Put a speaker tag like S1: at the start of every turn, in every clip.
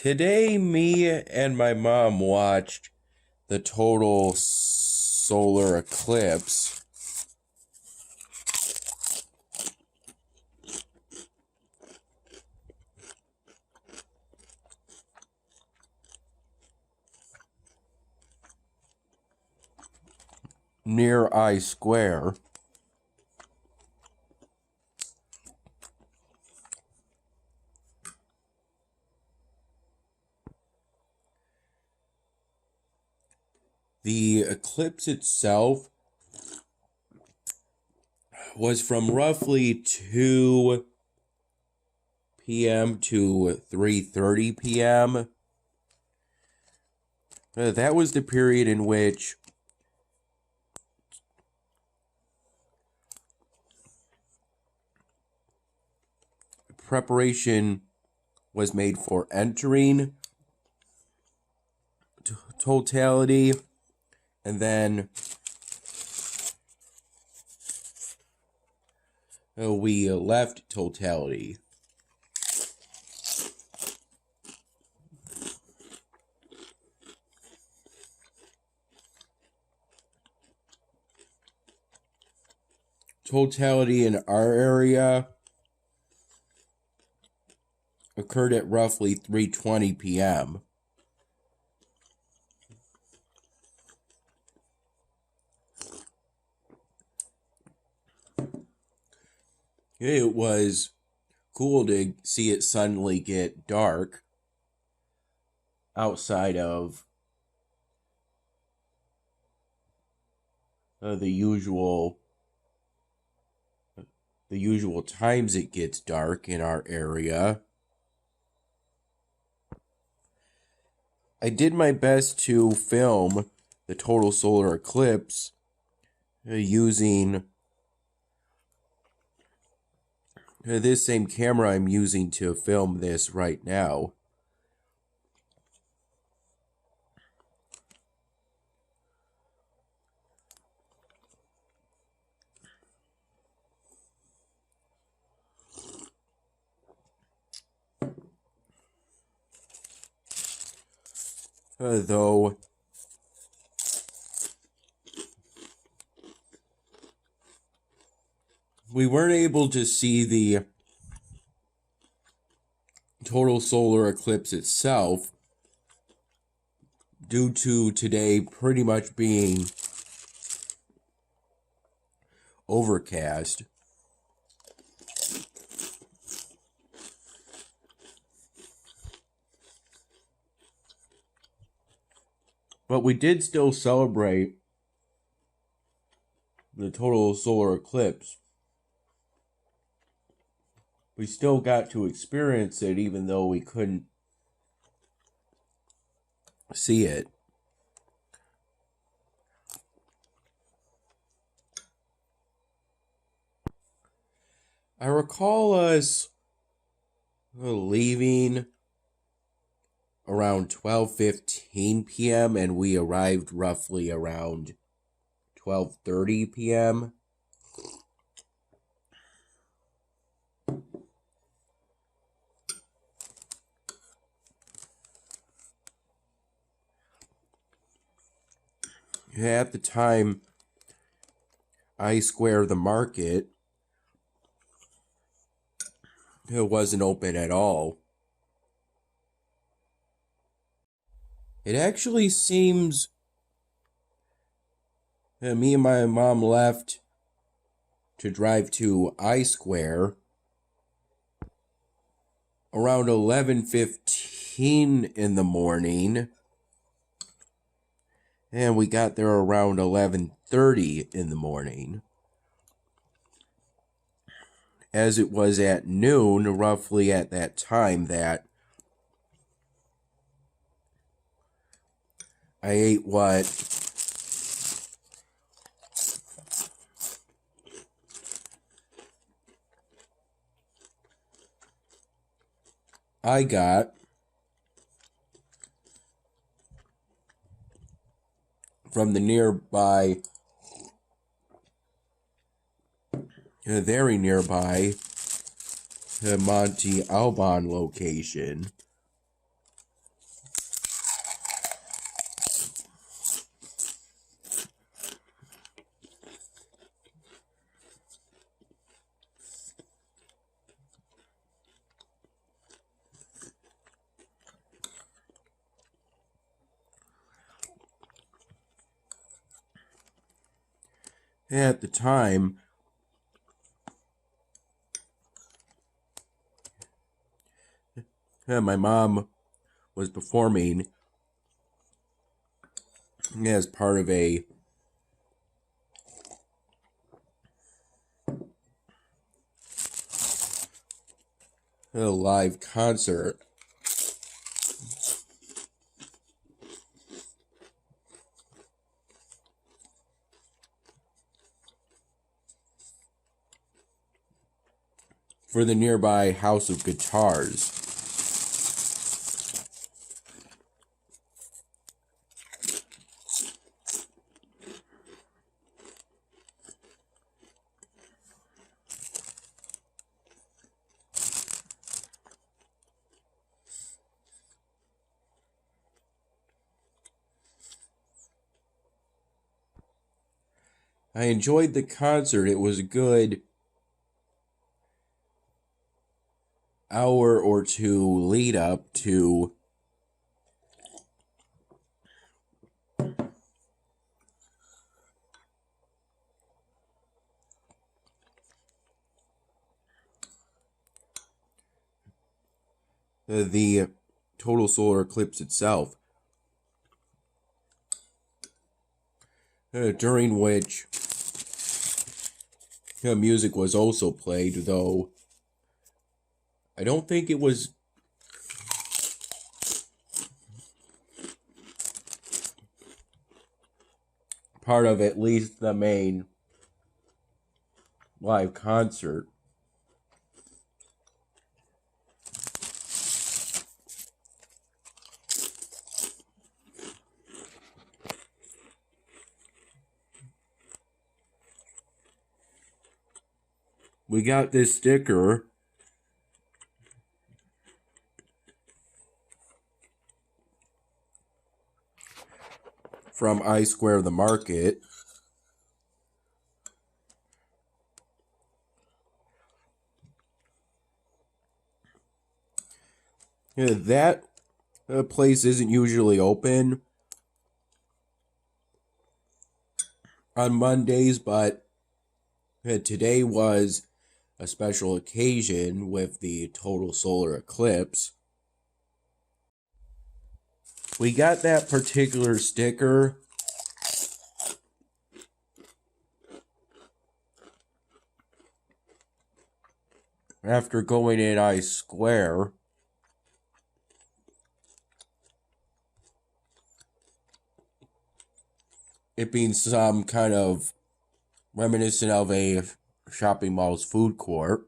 S1: Today, me and my mom watched the total solar eclipse. Near I Square. The eclipse itself was from roughly 2 p.m. to 3:30 p.m. That was the period in which preparation was made for entering totality, and then we left totality. Totality in our area occurred at roughly 3:20 p.m. It was cool to see it suddenly get dark outside of the usual times it gets dark in our area. I did my best to film the total solar eclipse using this same camera I'm using to film this right now. Though we weren't able to see the total solar eclipse itself due to today pretty much being overcast. But we did still celebrate the total solar eclipse. We still got to experience it even though we couldn't see it. I recall us leaving around 12:15 p.m. and we arrived roughly around 12:30 p.m. At the time, I Square, the market, it wasn't open at all. It actually seems me and my mom left to drive to I Square around 11:15 in the morning, and we got there around 11:30 in the morning. As it was at noon, roughly at that time, that I ate what I got from the very nearby Monte Alban location. At the time, my mom was performing as part of a live concert. For the nearby House of Guitars. I enjoyed the concert. It was a good hour or two lead up to the total solar eclipse itself, during which music was also played, though I don't think it was part of at least the main live concert. We got this sticker from I Square the Market. That place isn't usually open on Mondays, but today was a special occasion with the total solar eclipse. We got that particular sticker after going in I Square. It being some kind of reminiscent of a shopping mall's food court.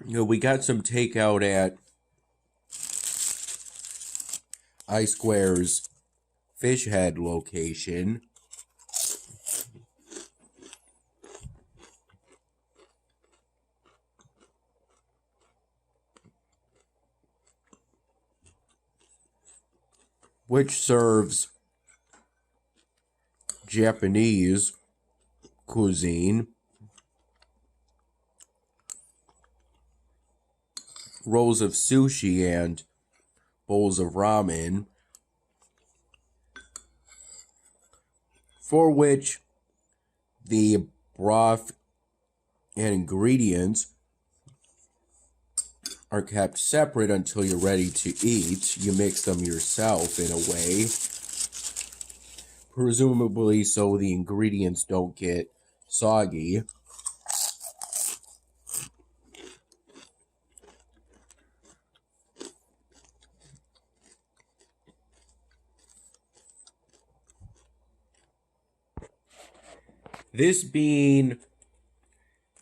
S1: We got some takeout at I Square's Fish Head location. Which serves Japanese cuisine, rolls of sushi, and bowls of ramen, for which the broth and ingredients are kept separate until you're ready to eat. You mix them yourself in a way, presumably so the ingredients don't get soggy. This being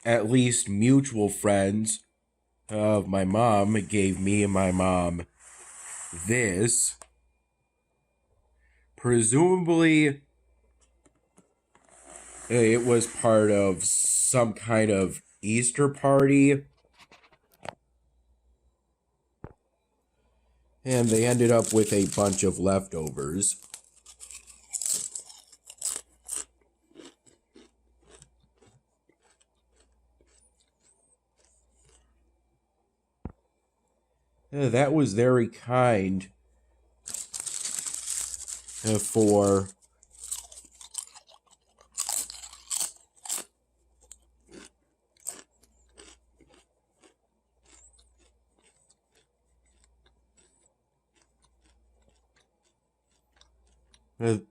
S1: at least mutual friends of my mom gave me and my mom this. Presumably, it was part of some kind of Easter party. And they ended up with a bunch of leftovers. That was very kind for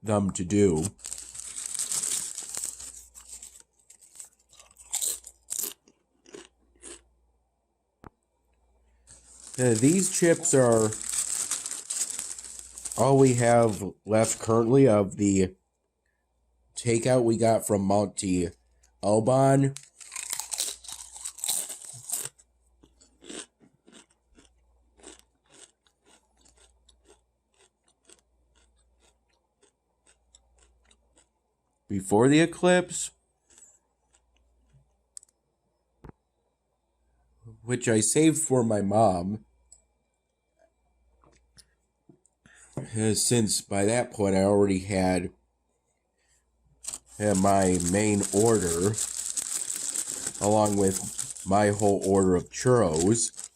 S1: them to do. These chips are all we have left currently of the takeout we got from Monty Alban. Before the eclipse, which I saved for my mom, since by that point I already had my main order, along with my whole order of churros,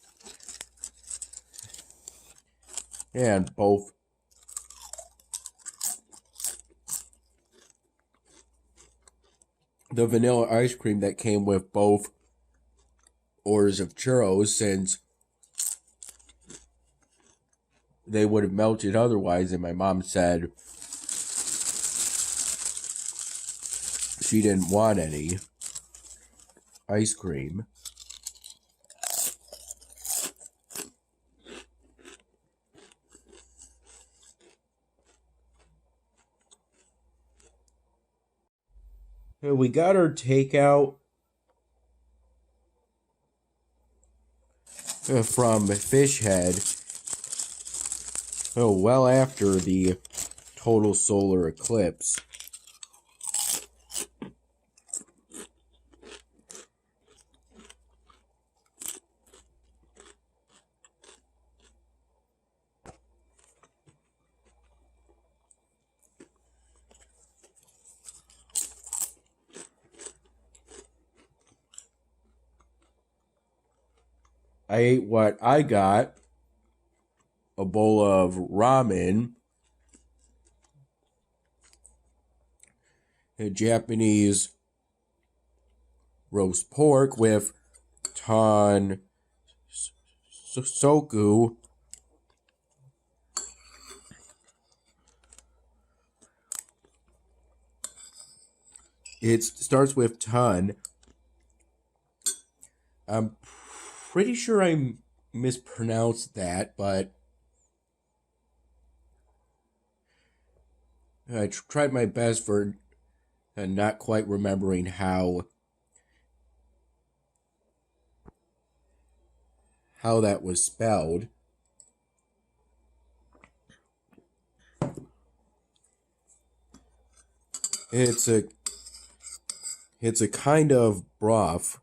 S1: and both the vanilla ice cream that came with both orders of churros, since they would have melted otherwise, and my mom said she didn't want any ice cream. We got our takeout from Fish Head well after the total solar eclipse. I ate what I got, a bowl of ramen, a Japanese roast pork with ton soku, it starts with ton. I'm pretty sure I mispronounced that, but I tried my best for not quite remembering how that was spelled. It's a kind of broth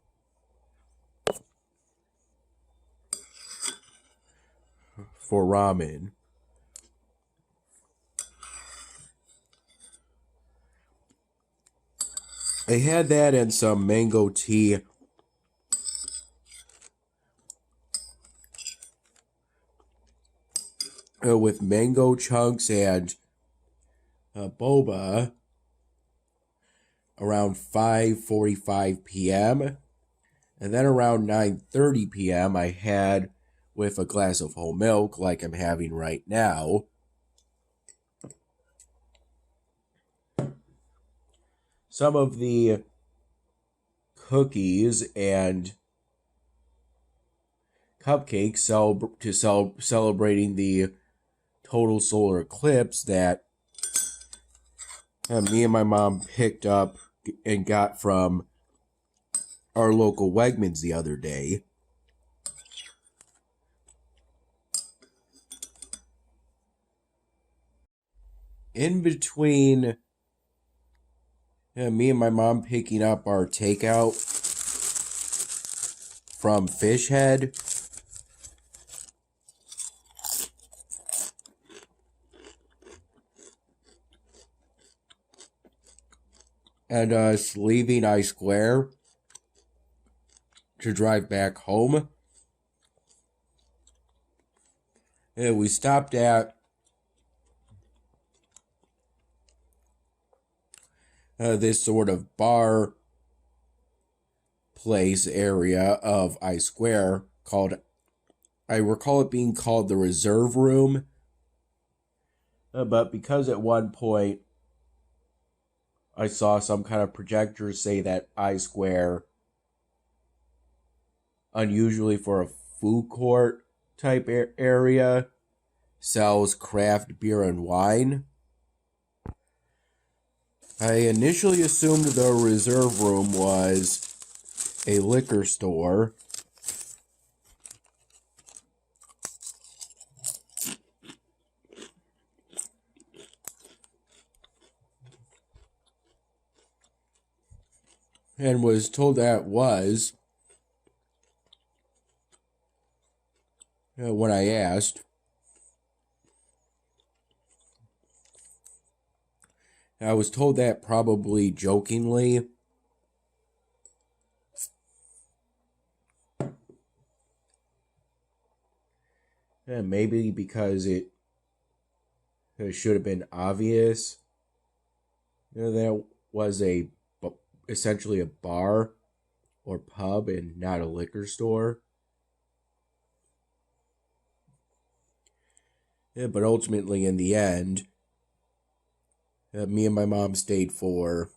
S1: for ramen. I had that and some mango tea with mango chunks and boba around 5:45 p.m. And then around 9:30 p.m. I had with a glass of whole milk like I'm having right now. Some of the cookies and cupcakes celebrating the total solar eclipse that me and my mom picked up and got from our local Wegmans the other day. In between me and my mom picking up our takeout from Fish Head, and us leaving I Square to drive back home, we stopped at this sort of bar place area of I Square called, I recall it being called the Reserve Room. But because at one point I saw some kind of projector say that I Square, unusually for a food court type area, sells craft beer and wine, I initially assumed the Reserve Room was a liquor store. And was told that was when I asked. I was told that probably jokingly. Maybe because it should have been obvious. That was essentially a bar or pub and not a liquor store. But ultimately, in the end, me and my mom stayed for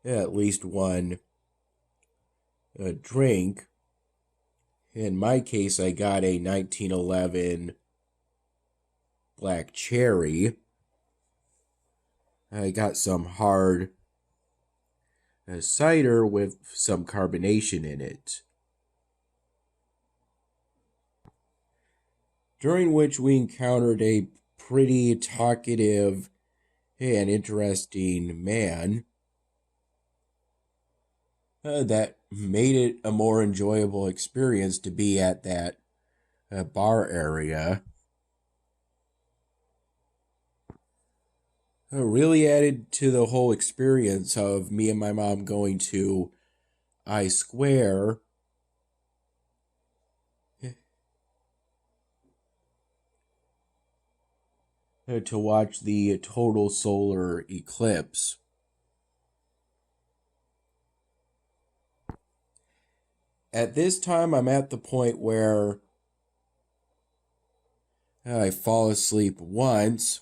S1: at least one drink. In my case, I got a 1911 black cherry. I got some hard cider with some carbonation in it, during which we encountered a pretty talkative and interesting man that made it a more enjoyable experience to be at that bar area. Really added to the whole experience of me and my mom going to I Square to watch the total solar eclipse. At this time, I'm at the point where I fall asleep once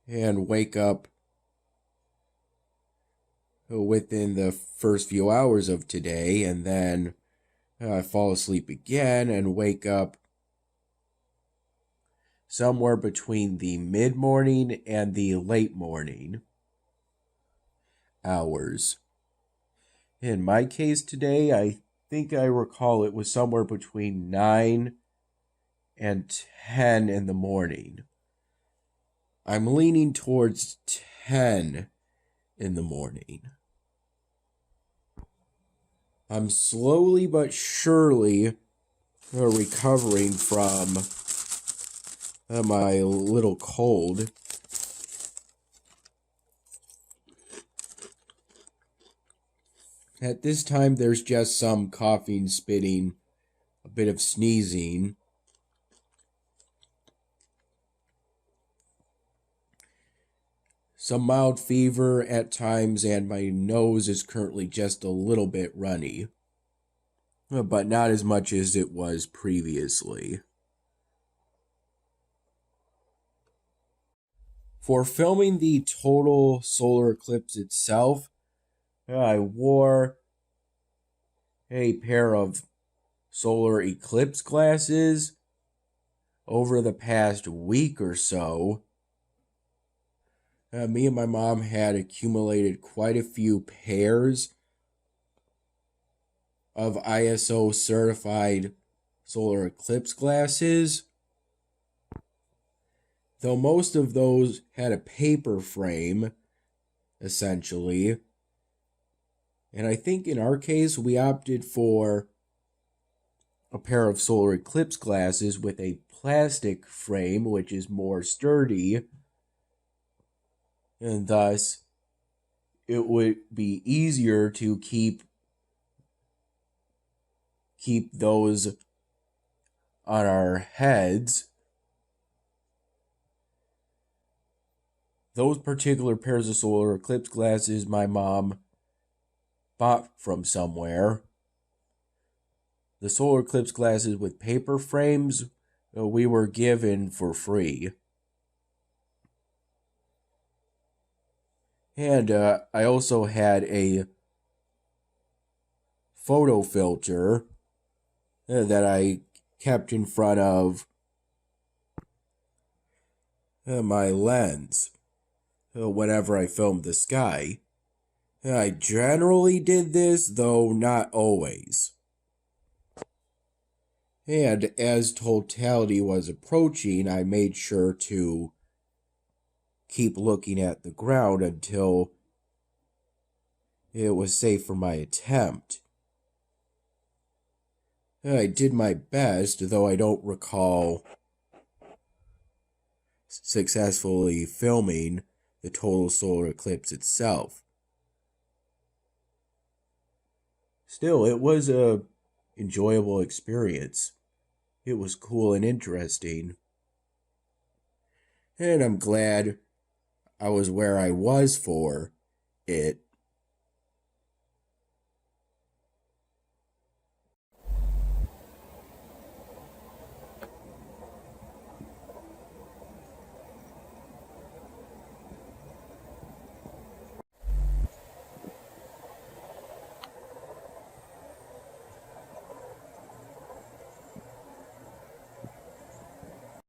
S1: and wake up within the first few hours of today, and then I fall asleep again and wake up somewhere between the mid-morning and the late morning hours. In my case today, I think I recall it was somewhere between 9 and 10 in the morning. I'm leaning towards 10 in the morning. I'm slowly but surely recovering from my little cold. At this time, there's just some coughing, spitting, a bit of sneezing. Some mild fever at times, and my nose is currently just a little bit runny, but not as much as it was previously. For filming the total solar eclipse itself, I wore a pair of solar eclipse glasses over the past week or so. Me and my mom had accumulated quite a few pairs of ISO certified solar eclipse glasses, though most of those had a paper frame, essentially. And I think in our case, we opted for a pair of solar eclipse glasses with a plastic frame, which is more sturdy, and thus it would be easier to keep those on our heads. those particular pairs of solar eclipse glasses my mom bought from somewhere. The solar eclipse glasses with paper frames we were given for free. And I also had a photo filter that I kept in front of my lens whenever I filmed the sky. I generally did this, though not always. And as totality was approaching, I made sure to keep looking at the ground until it was safe for my attempt. I did my best, though I don't recall successfully filming the total solar eclipse itself. Still, it was a enjoyable experience. It was cool and interesting. And I'm glad I was where I was for it,